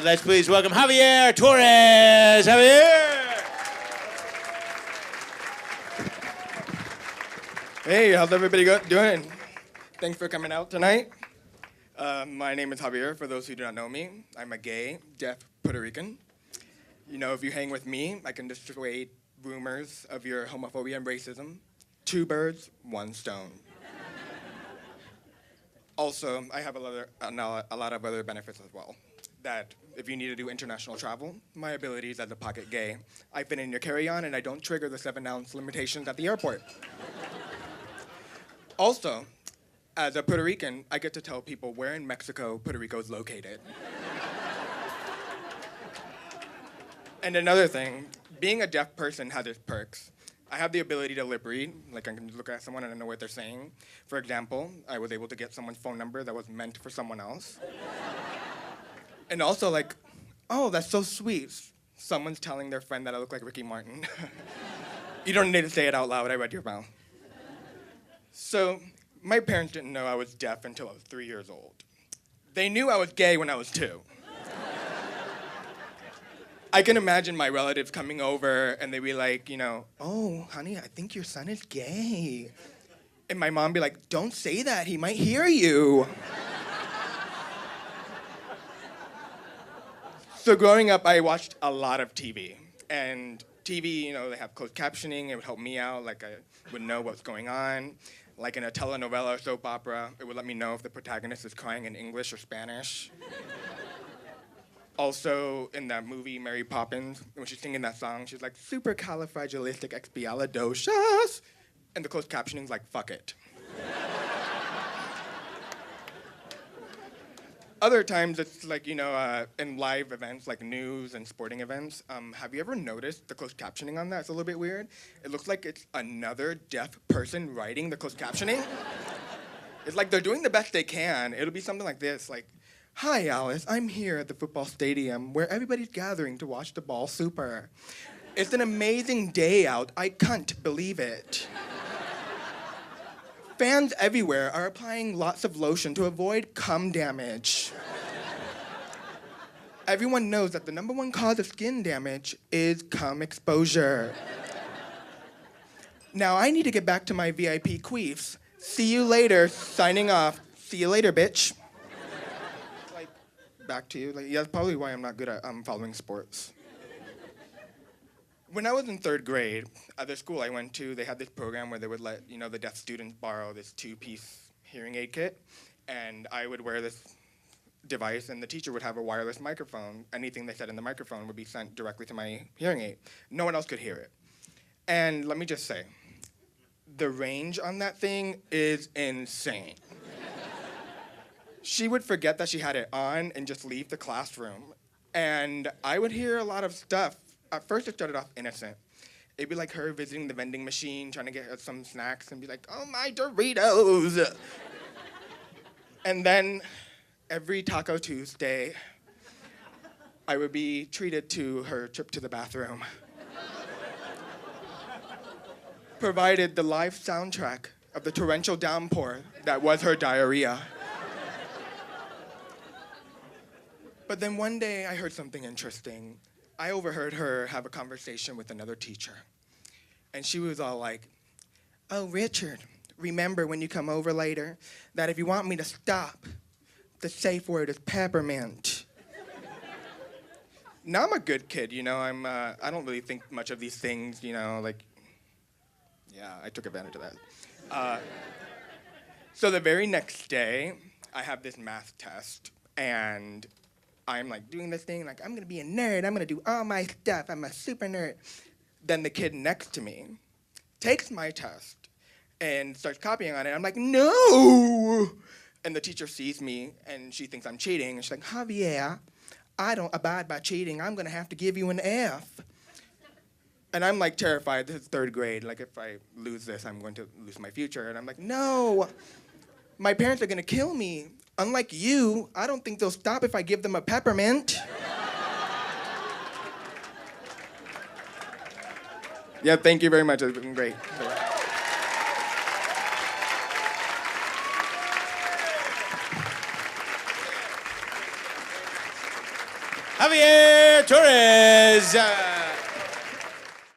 Let's please welcome Javier Torres. Javier! Hey, how's everybody doing? Thanks for coming out tonight. My name is Javier, for those who do not know me. I'm a gay, deaf Puerto Rican. You know, if you hang with me, I can dissuade rumors of your homophobia and racism. 2 birds, 1 stone. Also, I have a lot of other benefits as well. That if you need to do international travel, my abilities as a pocket gay, I fit in your carry-on and I don't trigger the 7-ounce limitations at the airport. Also, as a Puerto Rican, I get to tell people where in Mexico Puerto Rico is located. And another thing, being a deaf person has its perks. I have the ability to lip read, like I can look at someone and I know what they're saying. For example, I was able to get someone's phone number that was meant for someone else. And also like, oh, that's so sweet. Someone's telling their friend that I look like Ricky Martin. You don't need to say it out loud, I read your mouth. So, my parents didn't know I was deaf until I was 3 years old. They knew I was gay when I was 2. I can imagine my relatives coming over and they'd be like, you know, oh, honey, I think your son is gay. And my mom be like, don't say that, he might hear you. So growing up, I watched a lot of TV. And TV, you know, they have closed captioning, it would help me out, like I would know what's going on. Like in a telenovela or soap opera, it would let me know if the protagonist is crying in English or Spanish. Also, in that movie, Mary Poppins, when she's singing that song, she's like, supercalifragilisticexpialidocious. And the closed captioning's like, fuck it. Other times, it's like, you know, in live events, like news and sporting events, have you ever noticed the closed captioning on that? It's a little bit weird. It looks like it's another deaf person writing the closed captioning. It's like they're doing the best they can. It'll be something like this, like, hi, Alice, I'm here at the football stadium where everybody's gathering to watch the ball super. It's an amazing day out. I can't believe it. Fans everywhere are applying lots of lotion to avoid cum damage. Everyone knows that the #1 cause of skin damage is cum exposure. Now I need to get back to my VIP queefs. See you later, signing off. See you later, bitch. Like, back to you. Like, yeah, that's probably why I'm not good at following sports. When I was in 3rd grade, at the school I went to, they had this program where they would let, you know, the deaf students borrow this 2-piece hearing aid kit, and I would wear this device, and the teacher would have a wireless microphone. Anything they said in the microphone would be sent directly to my hearing aid. No one else could hear it. And let me just say, the range on that thing is insane. She would forget that she had it on and just leave the classroom, and I would hear a lot of stuff. At first, it started off innocent. It'd be like her visiting the vending machine, trying to get her some snacks, and be like, oh, my Doritos. And then, every Taco Tuesday, I would be treated to her trip to the bathroom. Provided the live soundtrack of the torrential downpour that was her diarrhea. But then one day, I heard something interesting. I overheard her have a conversation with another teacher. And she was all like, oh, Richard, remember when you come over later that if you want me to stop, the safe word is peppermint. Now I'm a good kid, you know, I don't really think much of these things, you know, like, yeah, I took advantage of that. So the very next day, I have this math test, and I'm like doing this thing, like I'm gonna be a nerd, I'm gonna do all my stuff, I'm a super nerd. Then the kid next to me takes my test and starts copying on it. I'm like, no! And the teacher sees me and she thinks I'm cheating, and she's like, Javier, I don't abide by cheating, I'm gonna have to give you an F. And I'm like terrified, this is 3rd grade, like if I lose this, I'm going to lose my future. And I'm like, no, my parents are gonna kill me. Unlike you, I don't think they'll stop if I give them a peppermint. Yeah, thank you very much. It's been great. Javier Torres.